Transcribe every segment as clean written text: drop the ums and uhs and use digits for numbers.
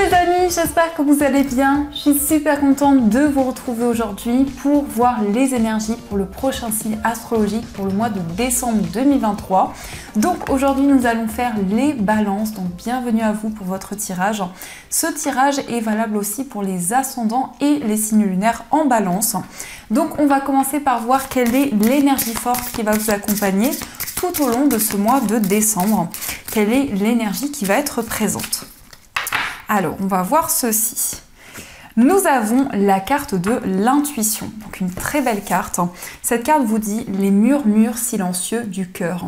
les amis, j'espère que vous allez bien. Je suis super contente de vous retrouver aujourd'hui pour voir les énergies pour le prochain signe astrologique pour le mois de décembre 2023. Donc aujourd'hui nous allons faire les balances, donc bienvenue à vous pour votre tirage. Ce tirage est valable aussi pour les ascendants et les signes lunaires en balance. Donc on va commencer par voir quelle est l'énergie forte qui va vous accompagner tout au long de ce mois de décembre. Quelle est l'énergie qui va être présente? Alors, on va voir ceci. Nous avons la carte de l'intuition, donc une très belle carte. Cette carte vous dit les murmures silencieux du cœur.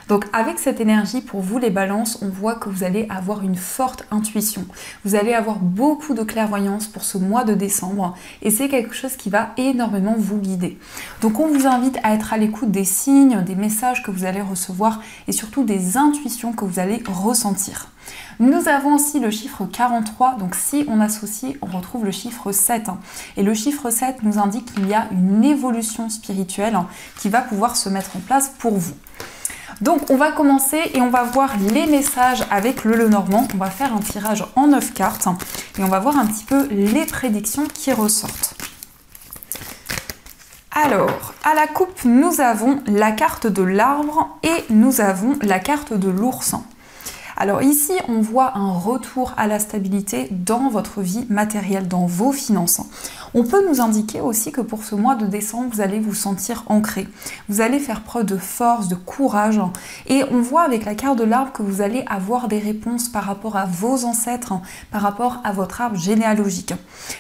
Donc avec cette énergie, pour vous les balances, on voit que vous allez avoir une forte intuition. Vous allez avoir beaucoup de clairvoyance pour ce mois de décembre et c'est quelque chose qui va énormément vous guider. Donc on vous invite à être à l'écoute des signes, des messages que vous allez recevoir et surtout des intuitions que vous allez ressentir. Nous avons aussi le chiffre 43, donc si on associe, on retrouve le chiffre 7. Et le chiffre 7 nous indique qu'il y a une évolution spirituelle qui va pouvoir se mettre en place pour vous. Donc on va commencer et on va voir les messages avec le Lenormand. On va faire un tirage en 9 cartes et on va voir un petit peu les prédictions qui ressortent. Alors, à la coupe, nous avons la carte de l'arbre et nous avons la carte de l'ours. Alors ici, on voit un retour à la stabilité dans votre vie matérielle, dans vos finances. On peut nous indiquer aussi que pour ce mois de décembre, vous allez vous sentir ancré. Vous allez faire preuve de force, de courage. Et on voit avec la carte de l'arbre que vous allez avoir des réponses par rapport à vos ancêtres, par rapport à votre arbre généalogique.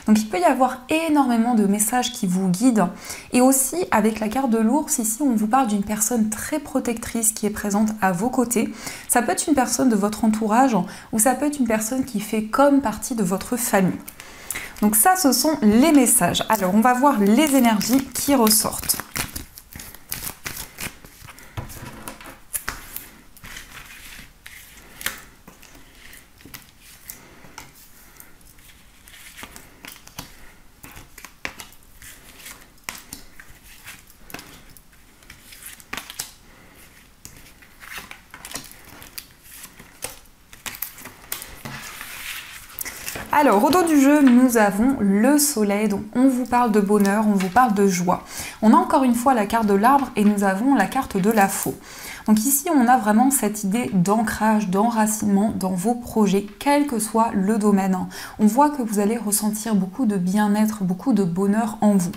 Donc il peut y avoir énormément de messages qui vous guident. Et aussi avec la carte de l'ours, ici on vous parle d'une personne très protectrice qui est présente à vos côtés. Ça peut être une personne de votre entourage ou ça peut être une personne qui fait comme partie de votre famille. Donc ça, ce sont les messages. Alors, on va voir les énergies qui ressortent. Alors, au dos du jeu, nous avons le soleil, donc on vous parle de bonheur, on vous parle de joie. On a encore une fois la carte de l'arbre et nous avons la carte de la faux. Donc ici, on a vraiment cette idée d'ancrage, d'enracinement dans vos projets, quel que soit le domaine. On voit que vous allez ressentir beaucoup de bien-être, beaucoup de bonheur en vous.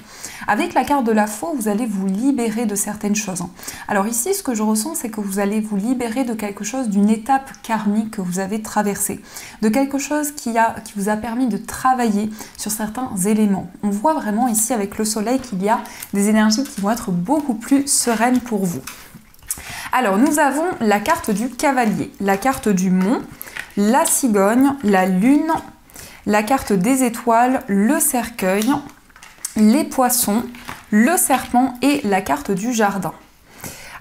Avec la carte de la faux, vous allez vous libérer de certaines choses. Alors ici, ce que je ressens, c'est que vous allez vous libérer de quelque chose, d'une étape karmique que vous avez traversée, de quelque chose qui vous a permis de travailler sur certains éléments. On voit vraiment ici avec le soleil qu'il y a des énergies qui vont être beaucoup plus sereines pour vous. Alors, nous avons la carte du cavalier, la carte du mont, la cigogne, la lune, la carte des étoiles, le cercueil, les poissons, le serpent et la carte du jardin.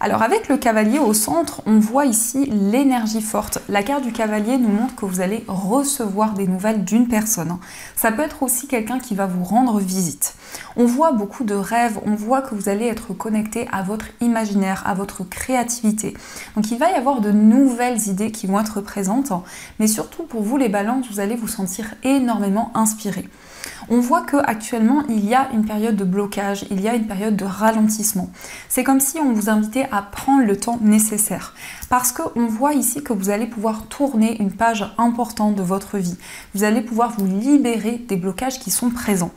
Alors avec le cavalier au centre, on voit ici l'énergie forte. La carte du cavalier nous montre que vous allez recevoir des nouvelles d'une personne. Ça peut être aussi quelqu'un qui va vous rendre visite. On voit beaucoup de rêves, on voit que vous allez être connecté à votre imaginaire, à votre créativité. Donc il va y avoir de nouvelles idées qui vont être présentes, mais surtout pour vous les balances, vous allez vous sentir énormément inspiré. On voit qu'actuellement, il y a une période de blocage, il y a une période de ralentissement. C'est comme si on vous invitait à prendre le temps nécessaire. Parce qu'on voit ici que vous allez pouvoir tourner une page importante de votre vie. Vous allez pouvoir vous libérer des blocages qui sont présents.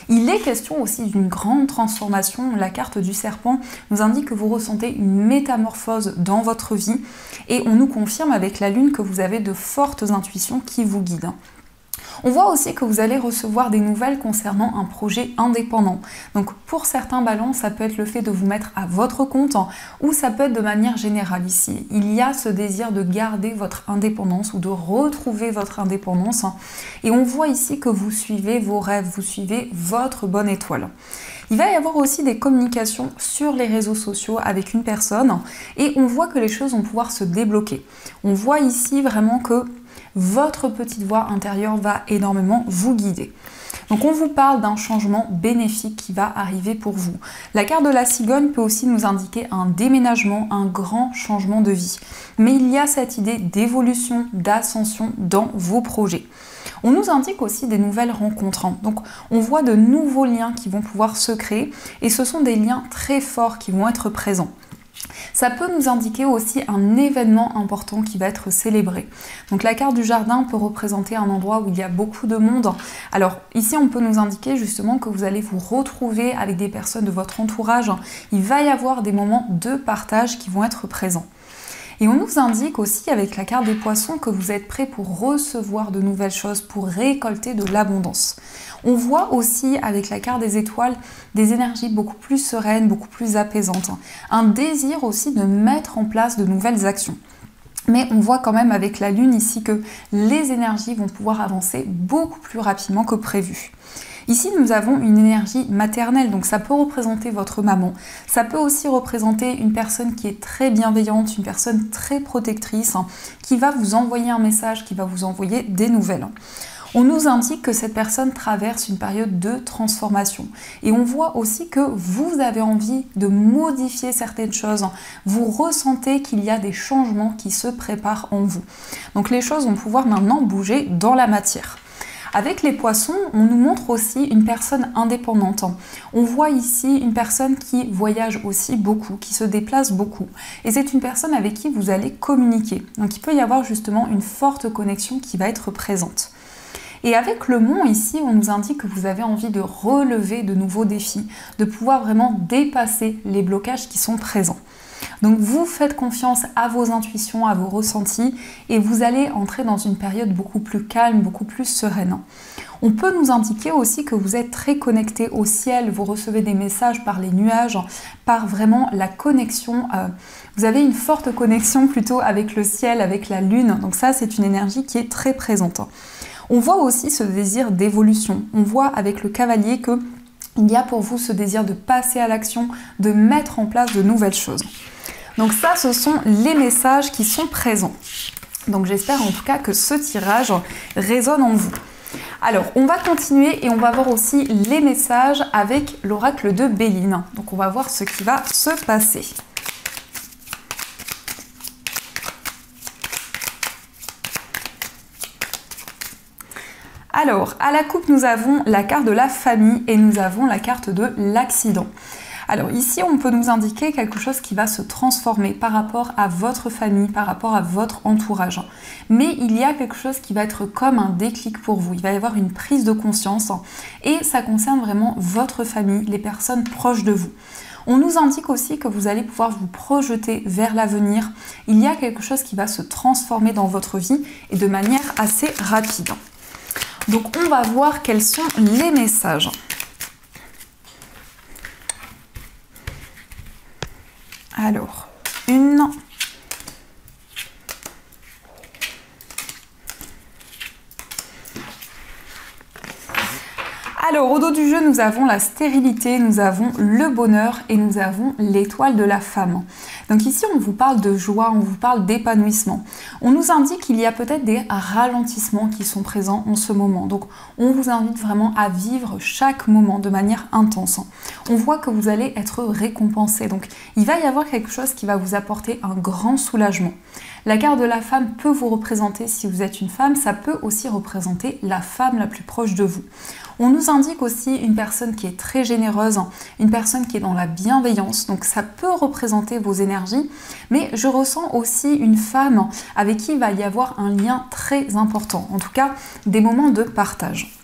Il est question aussi d'une grande transformation. La carte du serpent nous indique que vous ressentez une métamorphose dans votre vie. Et on nous confirme avec la lune que vous avez de fortes intuitions qui vous guident. On voit aussi que vous allez recevoir des nouvelles concernant un projet indépendant. Donc pour certains balances, ça peut être le fait de vous mettre à votre compte ou ça peut être de manière générale ici. Il y a ce désir de garder votre indépendance ou de retrouver votre indépendance. Et on voit ici que vous suivez vos rêves, vous suivez votre bonne étoile. Il va y avoir aussi des communications sur les réseaux sociaux avec une personne et on voit que les choses vont pouvoir se débloquer. On voit ici vraiment que votre petite voix intérieure va énormément vous guider. Donc on vous parle d'un changement bénéfique qui va arriver pour vous. La carte de la cigogne peut aussi nous indiquer un déménagement, un grand changement de vie. Mais il y a cette idée d'évolution, d'ascension dans vos projets. On nous indique aussi des nouvelles rencontres. Donc on voit de nouveaux liens qui vont pouvoir se créer et ce sont des liens très forts qui vont être présents. Ça peut nous indiquer aussi un événement important qui va être célébré. Donc la carte du jardin peut représenter un endroit où il y a beaucoup de monde. Alors ici on peut nous indiquer justement que vous allez vous retrouver avec des personnes de votre entourage. Il va y avoir des moments de partage qui vont être présents. Et on nous indique aussi avec la carte des poissons que vous êtes prêt pour recevoir de nouvelles choses, pour récolter de l'abondance. On voit aussi avec la carte des étoiles des énergies beaucoup plus sereines, beaucoup plus apaisantes. Un désir aussi de mettre en place de nouvelles actions. Mais on voit quand même avec la lune ici que les énergies vont pouvoir avancer beaucoup plus rapidement que prévu. Ici, nous avons une énergie maternelle, donc ça peut représenter votre maman. Ça peut aussi représenter une personne qui est très bienveillante, une personne très protectrice, qui va vous envoyer un message, qui va vous envoyer des nouvelles. On nous indique que cette personne traverse une période de transformation. Et on voit aussi que vous avez envie de modifier certaines choses. Vous ressentez qu'il y a des changements qui se préparent en vous. Donc les choses vont pouvoir maintenant bouger dans la matière. Avec les poissons, on nous montre aussi une personne indépendante. On voit ici une personne qui voyage aussi beaucoup, qui se déplace beaucoup. Et c'est une personne avec qui vous allez communiquer. Donc il peut y avoir justement une forte connexion qui va être présente. Et avec le mont ici, on nous indique que vous avez envie de relever de nouveaux défis, de pouvoir vraiment dépasser les blocages qui sont présents. Donc vous faites confiance à vos intuitions, à vos ressentis et vous allez entrer dans une période beaucoup plus calme, beaucoup plus sereine. On peut nous indiquer aussi que vous êtes très connecté au ciel, vous recevez des messages par les nuages, par vraiment la connexion. Vous avez une forte connexion plutôt avec le ciel, avec la lune. Donc ça, c'est une énergie qui est très présente. On voit aussi ce désir d'évolution. On voit avec le cavalier que il y a pour vous ce désir de passer à l'action, de mettre en place de nouvelles choses. Donc ça, ce sont les messages qui sont présents. Donc j'espère en tout cas que ce tirage résonne en vous. Alors, on va continuer et on va voir aussi les messages avec l'oracle de Béline. Donc on va voir ce qui va se passer. Alors, à la coupe, nous avons la carte de la famille et nous avons la carte de l'accident. Alors ici, on peut nous indiquer quelque chose qui va se transformer par rapport à votre famille, par rapport à votre entourage. Mais il y a quelque chose qui va être comme un déclic pour vous. Il va y avoir une prise de conscience et ça concerne vraiment votre famille, les personnes proches de vous. On nous indique aussi que vous allez pouvoir vous projeter vers l'avenir. Il y a quelque chose qui va se transformer dans votre vie et de manière assez rapide. Donc on va voir quels sont les messages. Alors, une. Alors, au dos du jeu, nous avons la stérilité, nous avons le bonheur et nous avons l'étoile de la femme. Donc ici, on vous parle de joie, on vous parle d'épanouissement. On nous indique qu'il y a peut-être des ralentissements qui sont présents en ce moment. Donc, on vous invite vraiment à vivre chaque moment de manière intense. On voit que vous allez être récompensé. Donc, il va y avoir quelque chose qui va vous apporter un grand soulagement. La carte de la femme peut vous représenter, si vous êtes une femme, ça peut aussi représenter la femme la plus proche de vous. On nous indique aussi une personne qui est très généreuse, une personne qui est dans la bienveillance, donc ça peut représenter vos énergies, mais je ressens aussi une femme avec qui il va y avoir un lien très important, en tout cas des moments de partage.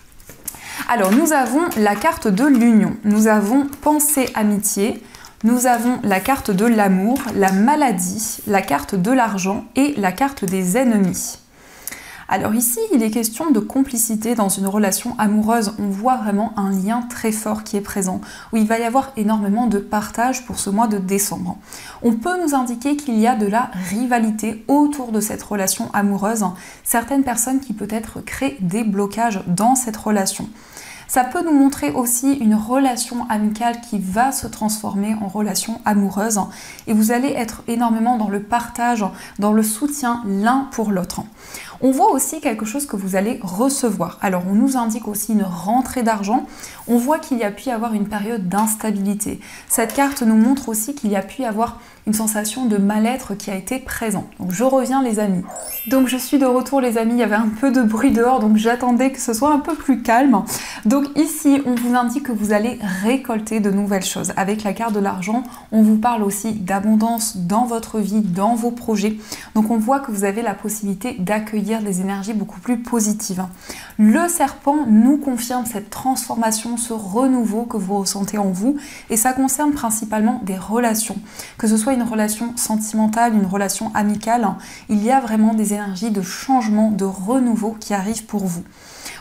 Alors nous avons la carte de l'union, nous avons pensée amitié, nous avons la carte de l'amour, la maladie, la carte de l'argent et la carte des ennemis. Alors ici, il est question de complicité dans une relation amoureuse. On voit vraiment un lien très fort qui est présent, où il va y avoir énormément de partage pour ce mois de décembre. On peut nous indiquer qu'il y a de la rivalité autour de cette relation amoureuse. Certaines personnes qui peut-être créent des blocages dans cette relation. Ça peut nous montrer aussi une relation amicale qui va se transformer en relation amoureuse et vous allez être énormément dans le partage, dans le soutien l'un pour l'autre. On voit aussi quelque chose que vous allez recevoir. Alors on nous indique aussi une rentrée d'argent. On voit qu'il y a pu y avoir une période d'instabilité. Cette carte nous montre aussi qu'il y a pu y avoir une sensation de mal-être qui a été présent. Donc je reviens les amis. Donc je suis de retour les amis, il y avait un peu de bruit dehors, donc j'attendais que ce soit un peu plus calme. Donc ici, on vous indique que vous allez récolter de nouvelles choses. Avec la carte de l'argent, on vous parle aussi d'abondance dans votre vie, dans vos projets. Donc on voit que vous avez la possibilité d'accueillir des énergies beaucoup plus positives. Le serpent nous confirme cette transformation, ce renouveau que vous ressentez en vous, et ça concerne principalement des relations, que ce soit une relation sentimentale, une relation amicale, il y a vraiment des énergies de changement, de renouveau qui arrivent pour vous.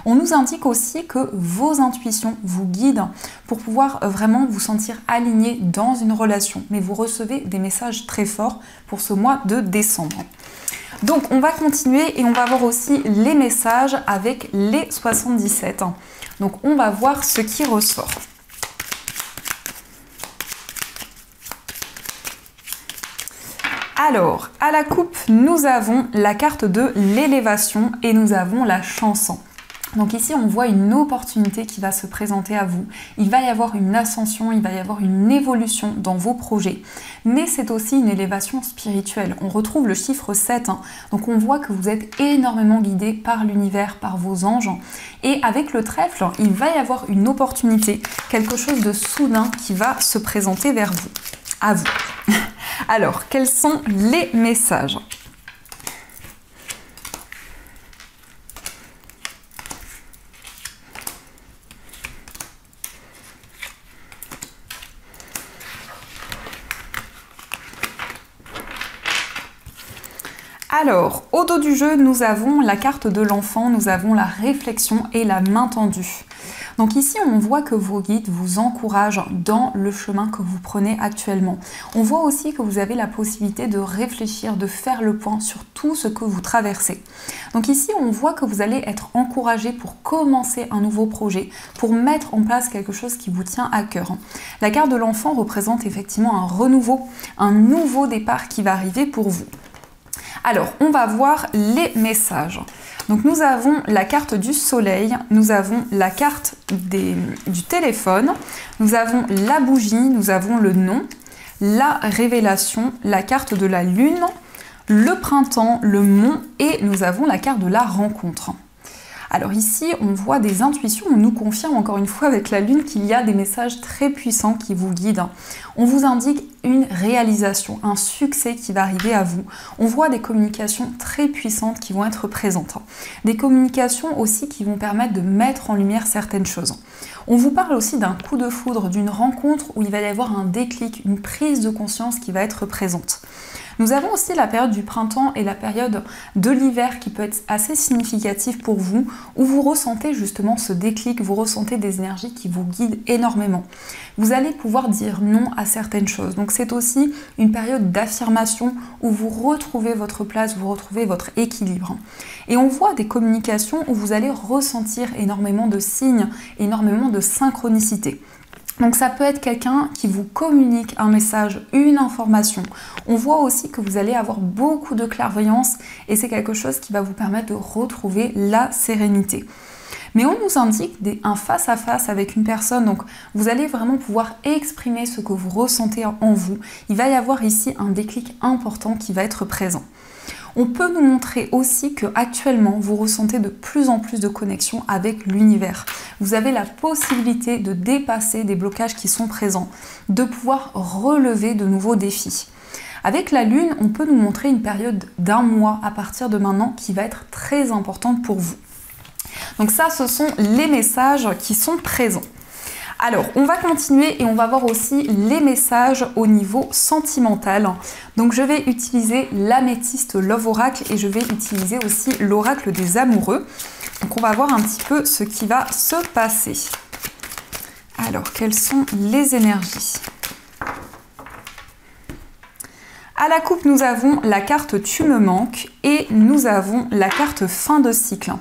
On nous indique aussi que vos intuitions vous guident pour pouvoir vraiment vous sentir aligné dans une relation, mais vous recevez des messages très forts pour ce mois de décembre. Donc on va continuer et on va voir aussi les messages avec les 77. Donc on va voir ce qui ressort. Alors, à la coupe, nous avons la carte de l'élévation et nous avons la chanson. Donc ici, on voit une opportunité qui va se présenter à vous. Il va y avoir une ascension, il va y avoir une évolution dans vos projets. Mais c'est aussi une élévation spirituelle. On retrouve le chiffre 7. Donc on voit que vous êtes énormément guidé par l'univers, par vos anges. Et avec le trèfle, il va y avoir une opportunité, quelque chose de soudain qui va se présenter vers vous, à vous. Alors, quels sont les messages ? Alors, au dos du jeu, nous avons la carte de l'enfant, nous avons la réflexion et la main tendue. Donc ici, on voit que vos guides vous encouragent dans le chemin que vous prenez actuellement. On voit aussi que vous avez la possibilité de réfléchir, de faire le point sur tout ce que vous traversez. Donc ici, on voit que vous allez être encouragé pour commencer un nouveau projet, pour mettre en place quelque chose qui vous tient à cœur. La carte de l'enfant représente effectivement un renouveau, un nouveau départ qui va arriver pour vous. Alors, on va voir les messages. Donc nous avons la carte du soleil, nous avons la carte du téléphone, nous avons la bougie, nous avons le nom, la révélation, la carte de la lune, le printemps, le mont et nous avons la carte de la rencontre. Alors ici, on voit des intuitions, on nous confirme encore une fois avec la lune qu'il y a des messages très puissants qui vous guident. On vous indique une réalisation, un succès qui va arriver à vous. On voit des communications très puissantes qui vont être présentes. Des communications aussi qui vont permettre de mettre en lumière certaines choses. On vous parle aussi d'un coup de foudre, d'une rencontre où il va y avoir un déclic, une prise de conscience qui va être présente. Nous avons aussi la période du printemps et la période de l'hiver qui peut être assez significative pour vous, où vous ressentez justement ce déclic, vous ressentez des énergies qui vous guident énormément. Vous allez pouvoir dire non à certaines choses. Donc c'est aussi une période d'affirmation où vous retrouvez votre place, vous retrouvez votre équilibre. Et on voit des communications où vous allez ressentir énormément de signes, énormément de synchronicité. Donc ça peut être quelqu'un qui vous communique un message, une information. On voit aussi que vous allez avoir beaucoup de clairvoyance et c'est quelque chose qui va vous permettre de retrouver la sérénité. Mais on nous indique un face-à-face avec une personne, donc vous allez vraiment pouvoir exprimer ce que vous ressentez en vous. Il va y avoir ici un déclic important qui va être présent. On peut nous montrer aussi que actuellement vous ressentez de plus en plus de connexion avec l'univers. Vous avez la possibilité de dépasser des blocages qui sont présents, de pouvoir relever de nouveaux défis. Avec la lune, on peut nous montrer une période d'un mois à partir de maintenant qui va être très importante pour vous. Donc ça, ce sont les messages qui sont présents. Alors, on va continuer et on va voir aussi les messages au niveau sentimental. Donc, je vais utiliser l'améthyste Love Oracle et je vais utiliser aussi l'oracle des amoureux. Donc, on va voir un petit peu ce qui va se passer. Alors, quelles sont les énergies ? À la coupe, nous avons la carte Tu me manques et nous avons la carte fin de cycle.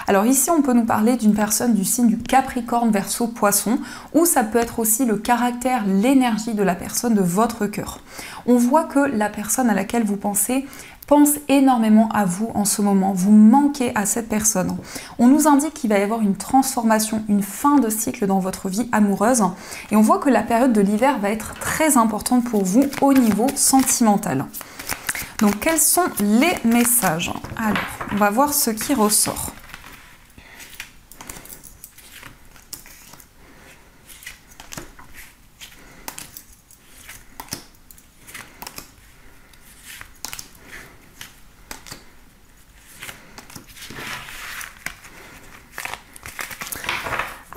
Alors ici, on peut nous parler d'une personne du signe du Capricorne, Verseau, Poisson, ou ça peut être aussi le caractère, l'énergie de la personne de votre cœur. On voit que la personne à laquelle vous pensez pense énormément à vous en ce moment, vous manquez à cette personne. On nous indique qu'il va y avoir une transformation, une fin de cycle dans votre vie amoureuse et on voit que la période de l'hiver va être très importante pour vous au niveau sentimental. Donc quels sont les messages? Alors, on va voir ce qui ressort.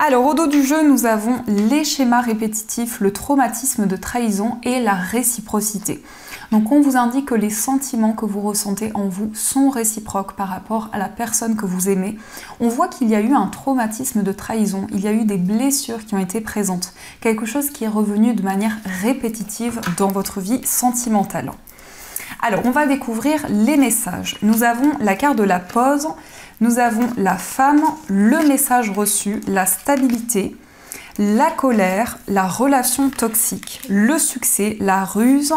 Alors au dos du jeu, nous avons les schémas répétitifs, le traumatisme de trahison et la réciprocité. Donc on vous indique que les sentiments que vous ressentez en vous sont réciproques par rapport à la personne que vous aimez. On voit qu'il y a eu un traumatisme de trahison, il y a eu des blessures qui ont été présentes, quelque chose qui est revenu de manière répétitive dans votre vie sentimentale. Alors on va découvrir les messages. Nous avons la carte de la pause. Nous avons la femme, le message reçu, la stabilité, la colère, la relation toxique, le succès, la ruse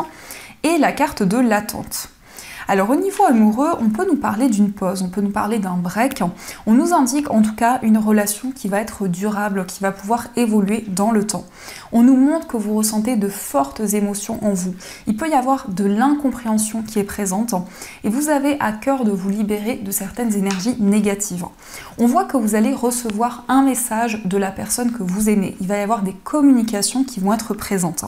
et la carte de l'attente. Alors au niveau amoureux, on peut nous parler d'une pause, on peut nous parler d'un break. On nous indique en tout cas une relation qui va être durable, qui va pouvoir évoluer dans le temps. On nous montre que vous ressentez de fortes émotions en vous. Il peut y avoir de l'incompréhension qui est présente et vous avez à cœur de vous libérer de certaines énergies négatives. On voit que vous allez recevoir un message de la personne que vous aimez. Il va y avoir des communications qui vont être présentes.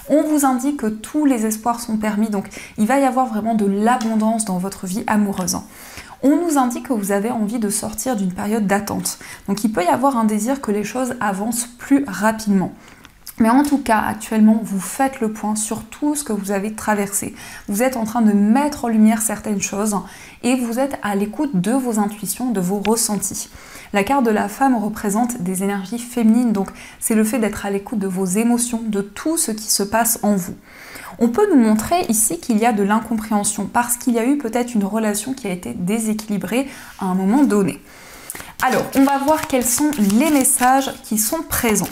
On vous indique que tous les espoirs sont permis, donc il va y avoir vraiment de l'abondance dans votre vie amoureuse. On nous indique que vous avez envie de sortir d'une période d'attente. Donc il peut y avoir un désir que les choses avancent plus rapidement. Mais en tout cas, actuellement, vous faites le point sur tout ce que vous avez traversé. Vous êtes en train de mettre en lumière certaines choses et vous êtes à l'écoute de vos intuitions, de vos ressentis. La carte de la femme représente des énergies féminines, donc c'est le fait d'être à l'écoute de vos émotions, de tout ce qui se passe en vous. On peut nous montrer ici qu'il y a de l'incompréhension parce qu'il y a eu peut-être une relation qui a été déséquilibrée à un moment donné. Alors, on va voir quels sont les messages qui sont présents.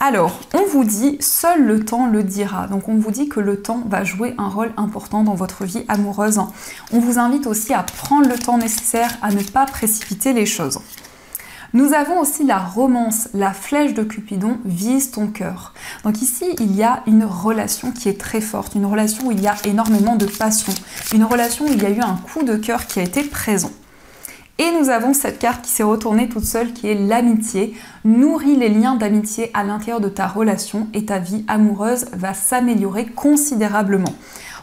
Alors, on vous dit, seul le temps le dira. Donc, on vous dit que le temps va jouer un rôle important dans votre vie amoureuse. On vous invite aussi à prendre le temps nécessaire, à ne pas précipiter les choses. Nous avons aussi la romance, la flèche de Cupidon vise ton cœur. Donc ici, il y a une relation qui est très forte, une relation où il y a énormément de passion, une relation où il y a eu un coup de cœur qui a été présent. Et nous avons cette carte qui s'est retournée toute seule qui est l'amitié. Nourris les liens d'amitié à l'intérieur de ta relation et ta vie amoureuse va s'améliorer considérablement.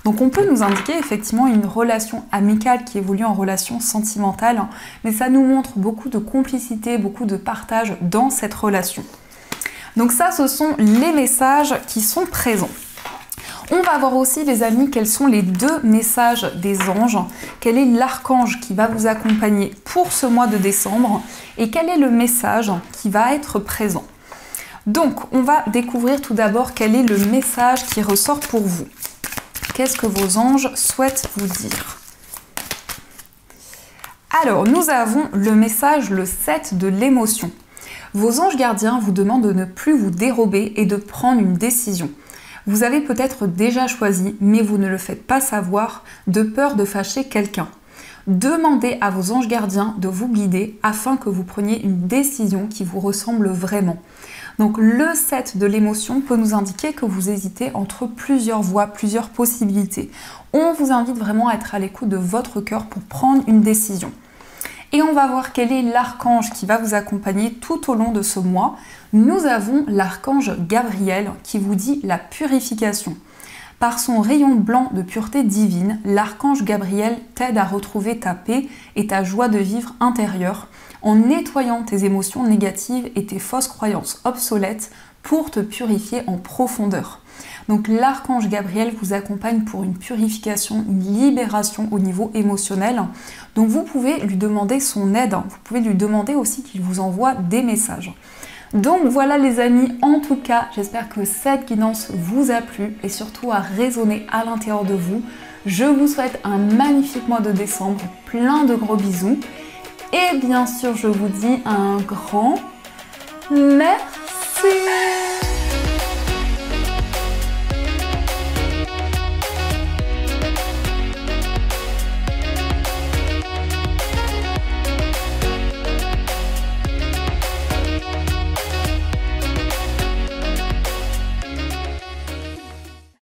Donc on peut nous indiquer effectivement une relation amicale qui évolue en relation sentimentale, mais ça nous montre beaucoup de complicité, beaucoup de partage dans cette relation. Donc ça, ce sont les messages qui sont présents. On va voir aussi, les amis, quels sont les deux messages des anges, quel est l'archange qui va vous accompagner pour ce mois de décembre et quel est le message qui va être présent. Donc, on va découvrir tout d'abord quel est le message qui ressort pour vous. Qu'est-ce que vos anges souhaitent vous dire? Alors, nous avons le message, le 7 de l'émotion. Vos anges gardiens vous demandent de ne plus vous dérober et de prendre une décision. Vous avez peut-être déjà choisi, mais vous ne le faites pas savoir, de peur de fâcher quelqu'un. Demandez à vos anges gardiens de vous guider afin que vous preniez une décision qui vous ressemble vraiment. Donc le 7 de l'émotion peut nous indiquer que vous hésitez entre plusieurs voies, plusieurs possibilités. On vous invite vraiment à être à l'écoute de votre cœur pour prendre une décision. Et on va voir quel est l'archange qui va vous accompagner tout au long de ce mois. Nous avons l'archange Gabriel qui vous dit la purification. Par son rayon blanc de pureté divine, l'archange Gabriel t'aide à retrouver ta paix et ta joie de vivre intérieure en nettoyant tes émotions négatives et tes fausses croyances obsolètes pour te purifier en profondeur. Donc l'archange Gabriel vous accompagne pour une purification, une libération au niveau émotionnel. Donc vous pouvez lui demander son aide, vous pouvez lui demander aussi qu'il vous envoie des messages. Donc voilà les amis, en tout cas, j'espère que cette guidance vous a plu et surtout a résonné à l'intérieur de vous. Je vous souhaite un magnifique mois de décembre, plein de gros bisous Et bien sûr, je vous dis un grand merci.